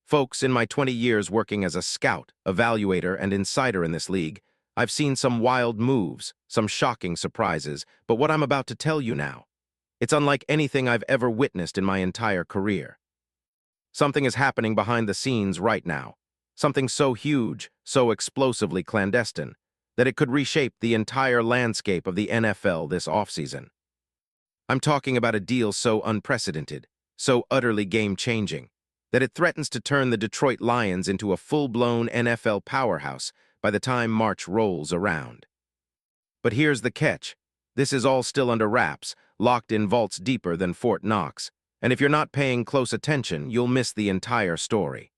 Folks, in my 20 years working as a scout, evaluator, and insider in this league, I've seen some wild moves, some shocking surprises, but what I'm about to tell you now, it's unlike anything I've ever witnessed in my entire career. Something is happening behind the scenes right now. Something so huge, so explosively clandestine, that it could reshape the entire landscape of the NFL this offseason. I'm talking about a deal so unprecedented, so utterly game-changing, that it threatens to turn the Detroit Lions into a full-blown NFL powerhouse by the time March rolls around. But here's the catch. This is all still under wraps, locked in vaults deeper than Fort Knox, and if you're not paying close attention, you'll miss the entire story.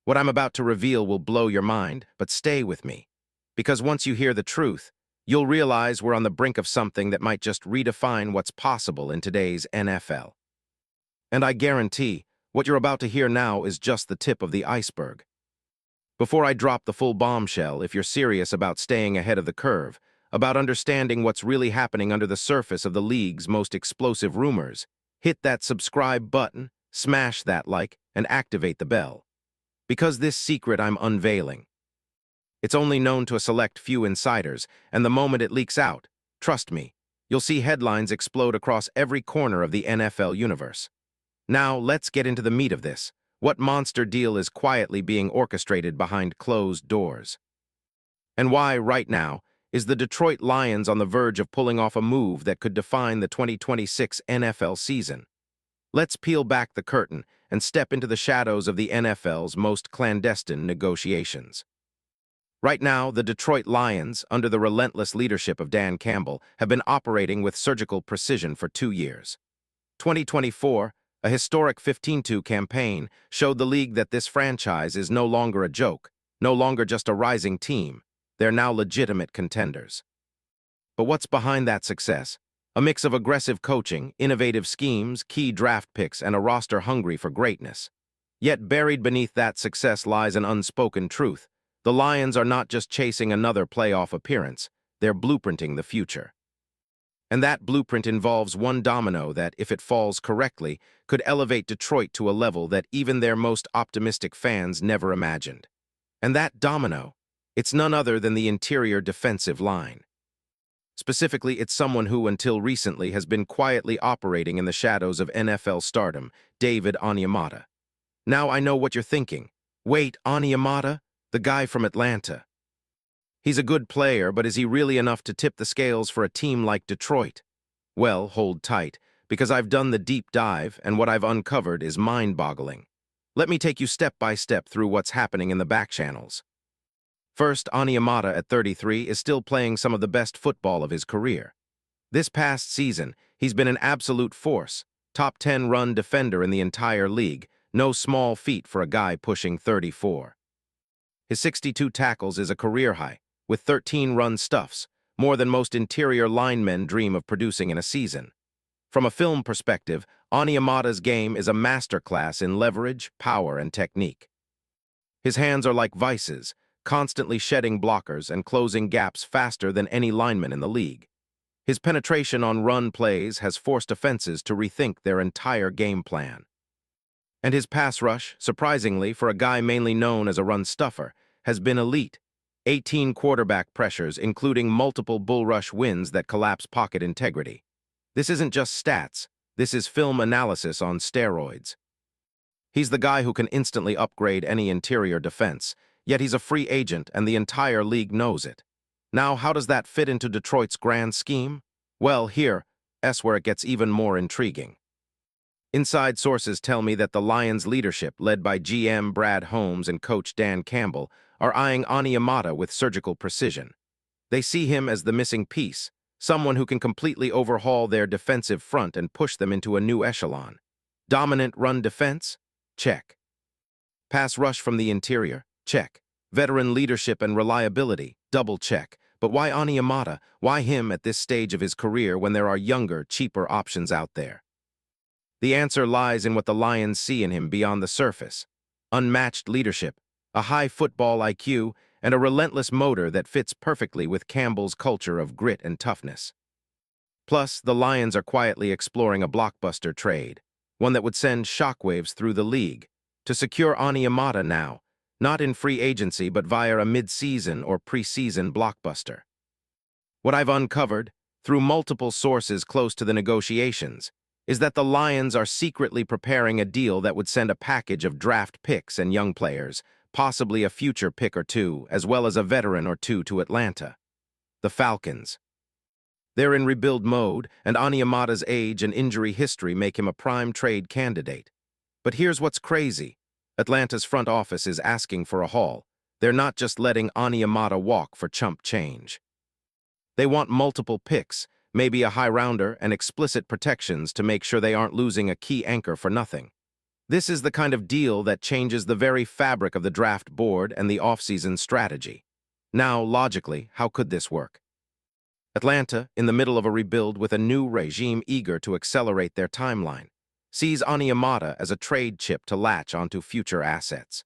What I'm about to reveal will blow your mind, but stay with me, because once you hear the truth, you'll realize we're on the brink of something that might just redefine what's possible in today's NFL. And I guarantee, what you're about to hear now is just the tip of the iceberg. Before I drop the full bombshell, if you're serious about staying ahead of the curve, about understanding what's really happening under the surface of the league's most explosive rumors, hit that subscribe button, smash that like, and activate the bell. Because this secret I'm unveiling, it's only known to a select few insiders, and the moment it leaks out, trust me, you'll see headlines explode across every corner of the NFL universe. Now, let's get into the meat of this. What monster deal is quietly being orchestrated behind closed doors? And why, right now, is the Detroit Lions on the verge of pulling off a move that could define the 2026 NFL season? Let's peel back the curtain and step into the shadows of the NFL's most clandestine negotiations. Right now, the Detroit Lions, under the relentless leadership of Dan Campbell, have been operating with surgical precision for 2 years. 2024, a historic 15-2 campaign, showed the league that this franchise is no longer a joke, no longer just a rising team. They're now legitimate contenders. But what's behind that success? A mix of aggressive coaching, innovative schemes, key draft picks, and a roster hungry for greatness. Yet buried beneath that success lies an unspoken truth. The Lions are not just chasing another playoff appearance, they're blueprinting the future. And that blueprint involves one domino that, if it falls correctly, could elevate Detroit to a level that even their most optimistic fans never imagined. And that domino, it's none other than the interior defensive line. Specifically, it's someone who, until recently, has been quietly operating in the shadows of NFL stardom, David Onyemata. Now I know what you're thinking. Wait, Onyemata? The guy from Atlanta. He's a good player, but is he really enough to tip the scales for a team like Detroit? Well, hold tight, because I've done the deep dive, and what I've uncovered is mind-boggling. Let me take you step by step through what's happening in the back channels. First, Onyemata at 33 is still playing some of the best football of his career. This past season, he's been an absolute force, top 10 run defender in the entire league, no small feat for a guy pushing 34. His 62 tackles is a career high, with 13 run stuffs, more than most interior linemen dream of producing in a season. From a film perspective, Onyemata's game is a masterclass in leverage, power, and technique. His hands are like vices, constantly shedding blockers and closing gaps faster than any lineman in the league. His penetration on run plays has forced offenses to rethink their entire game plan. And his pass rush, surprisingly for a guy mainly known as a run stuffer, has been elite. 18 quarterback pressures, including multiple bull rush wins that collapse pocket integrity. This isn't just stats, this is film analysis on steroids. He's the guy who can instantly upgrade any interior defense, yet he's a free agent and the entire league knows it. Now, how does that fit into Detroit's grand scheme? Well, here's where it gets even more intriguing. Inside sources tell me that the Lions' leadership, led by GM Brad Holmes and coach Dan Campbell, are eyeing Onyemata with surgical precision. They see him as the missing piece, someone who can completely overhaul their defensive front and push them into a new echelon. Dominant run defense? Check. Pass rush from the interior? Check. Veteran leadership and reliability? Double check. But why Onyemata? Why him at this stage of his career when there are younger, cheaper options out there? The answer lies in what the Lions see in him beyond the surface. Unmatched leadership, a high football IQ, and a relentless motor that fits perfectly with Campbell's culture of grit and toughness. Plus, the Lions are quietly exploring a blockbuster trade, one that would send shockwaves through the league. to secure Ani Yamada now, not in free agency but via a mid-season or pre-season blockbuster. What I've uncovered, through multiple sources close to the negotiations, is that the Lions are secretly preparing a deal that would send a package of draft picks and young players, possibly a future pick or two, as well as a veteran or two to Atlanta. The Falcons. They're in rebuild mode, and Ani Yamada's age and injury history make him a prime trade candidate. But here's what's crazy. Atlanta's front office is asking for a haul. They're not just letting Ani Yamada walk for chump change. They want multiple picks, maybe a high rounder, and explicit protections to make sure they aren't losing a key anchor for nothing. This is the kind of deal that changes the very fabric of the draft board and the offseason strategy. Now, logically, how could this work? Atlanta, in the middle of a rebuild with a new regime eager to accelerate their timeline, sees Ani Yamada as a trade chip to latch onto future assets.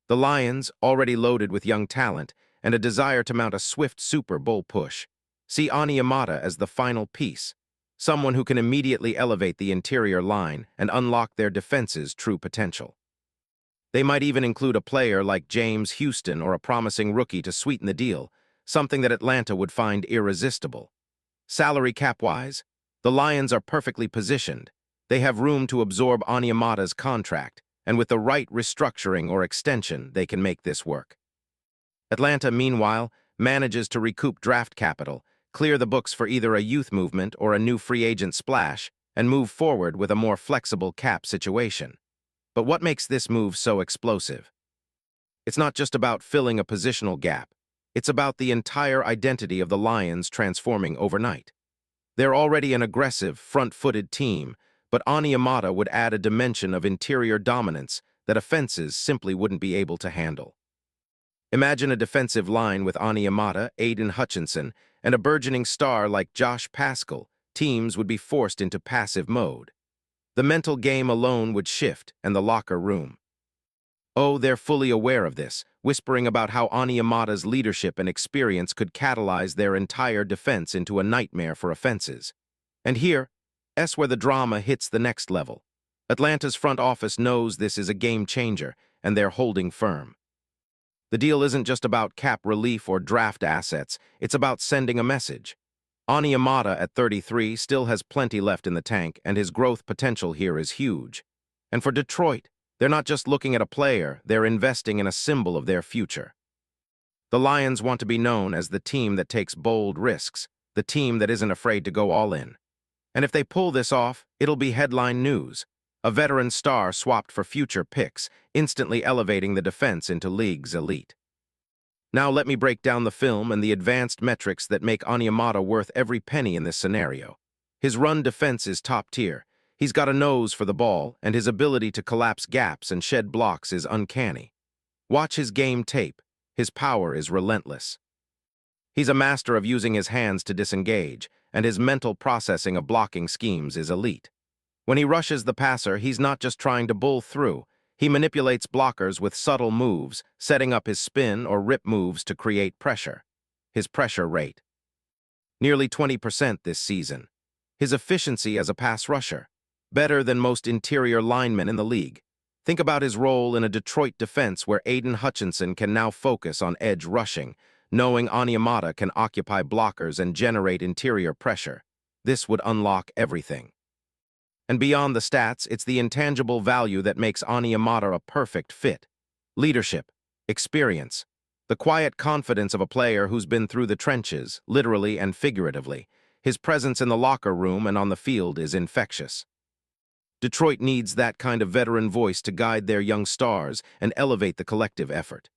The Lions, already loaded with young talent and a desire to mount a swift Super Bowl push, see Ani Yamada as the final piece, someone who can immediately elevate the interior line and unlock their defense's true potential. They might even include a player like James Houston or a promising rookie to sweeten the deal, something that Atlanta would find irresistible. Salary cap-wise, the Lions are perfectly positioned. They have room to absorb Ani Yamada's contract, and with the right restructuring or extension, they can make this work. Atlanta, meanwhile, manages to recoup draft capital, clear the books for either a youth movement or a new free agent splash, and move forward with a more flexible cap situation. But what makes this move so explosive? It's not just about filling a positional gap. It's about the entire identity of the Lions transforming overnight. They're already an aggressive, front-footed team, but Ani Yamada would add a dimension of interior dominance that offenses simply wouldn't be able to handle. Imagine a defensive line with Ani Yamada, Aiden Hutchinson, and a burgeoning star like Josh Paschal. Teams would be forced into passive mode. The mental game alone would shift, and the locker room. Oh, they're fully aware of this, whispering about how Ani Yamada's leadership and experience could catalyze their entire defense into a nightmare for offenses. And here's where the drama hits the next level. Atlanta's front office knows this is a game changer, and they're holding firm. The deal isn't just about cap relief or draft assets, it's about sending a message. Ani Yamada at 33 still has plenty left in the tank, and his growth potential here is huge. And for Detroit, they're not just looking at a player, they're investing in a symbol of their future. The Lions want to be known as the team that takes bold risks, the team that isn't afraid to go all in. And if they pull this off, it'll be headline news. A veteran star swapped for future picks, instantly elevating the defense into league's elite. Now let me break down the film and the advanced metrics that make Ani Yamada worth every penny in this scenario. His run defense is top tier. He's got a nose for the ball, and his ability to collapse gaps and shed blocks is uncanny. Watch his game tape. His power is relentless. He's a master of using his hands to disengage, and his mental processing of blocking schemes is elite. When he rushes the passer, he's not just trying to bull through. He manipulates blockers with subtle moves, setting up his spin or rip moves to create pressure. His pressure rate. Nearly 20% this season. His efficiency as a pass rusher. Better than most interior linemen in the league. Think about his role in a Detroit defense where Aiden Hutchinson can now focus on edge rushing, knowing Ani Yamada can occupy blockers and generate interior pressure. This would unlock everything. And beyond the stats, it's the intangible value that makes Ani Yamada a perfect fit. Leadership, experience, the quiet confidence of a player who's been through the trenches, literally and figuratively. His presence in the locker room and on the field is infectious. Detroit needs that kind of veteran voice to guide their young stars and elevate the collective effort.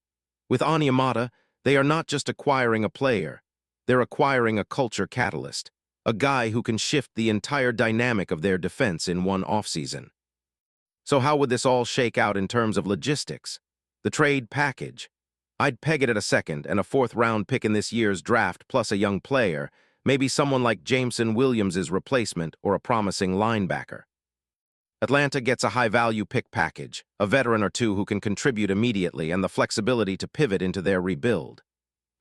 With Ani Yamada, they are not just acquiring a player, they're acquiring a culture catalyst, a guy who can shift the entire dynamic of their defense in one offseason. So how would this all shake out in terms of logistics? The trade package. I'd peg it at a second and a fourth-round pick in this year's draft plus a young player, maybe someone like Jameson Williams' replacement or a promising linebacker. Atlanta gets a high-value pick package, a veteran or two who can contribute immediately and the flexibility to pivot into their rebuild.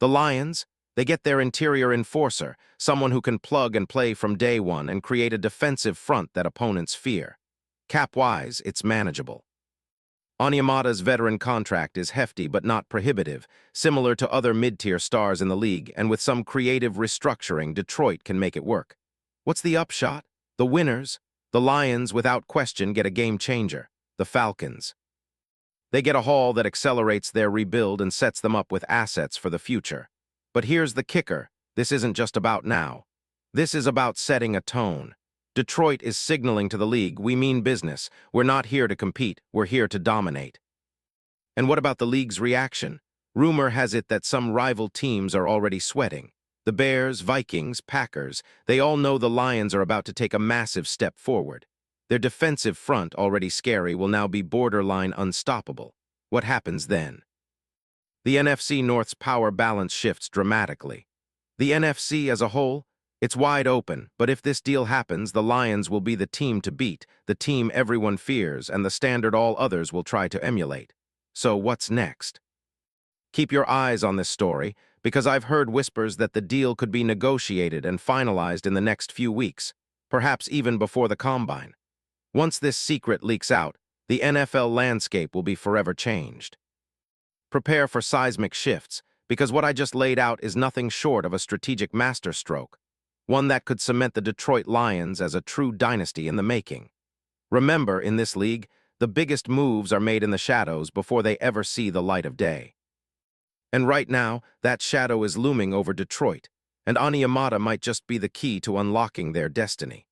The Lions, they get their interior enforcer, someone who can plug and play from day one and create a defensive front that opponents fear. Cap-wise, it's manageable. Onyemata's veteran contract is hefty but not prohibitive, similar to other mid-tier stars in the league, and with some creative restructuring, Detroit can make it work. What's the upshot? The winners, the Lions, without question, get a game changer, the Falcons. They get a haul that accelerates their rebuild and sets them up with assets for the future. But here's the kicker. This isn't just about now. This is about setting a tone. Detroit is signaling to the league, we mean business. We're not here to compete, we're here to dominate. And what about the league's reaction? Rumor has it that some rival teams are already sweating. The Bears, Vikings, Packers, they all know the Lions are about to take a massive step forward. Their defensive front, already scary, will now be borderline unstoppable. What happens then? The NFC North's power balance shifts dramatically. The NFC as a whole, it's wide open, but if this deal happens, the Lions will be the team to beat, the team everyone fears, and the standard all others will try to emulate. So what's next? Keep your eyes on this story, because I've heard whispers that the deal could be negotiated and finalized in the next few weeks, perhaps even before the Combine. Once this secret leaks out, the NFL landscape will be forever changed. Prepare for seismic shifts, because what I just laid out is nothing short of a strategic masterstroke, one that could cement the Detroit Lions as a true dynasty in the making. Remember, in this league, the biggest moves are made in the shadows before they ever see the light of day. And right now, that shadow is looming over Detroit, and Onyemata might just be the key to unlocking their destiny.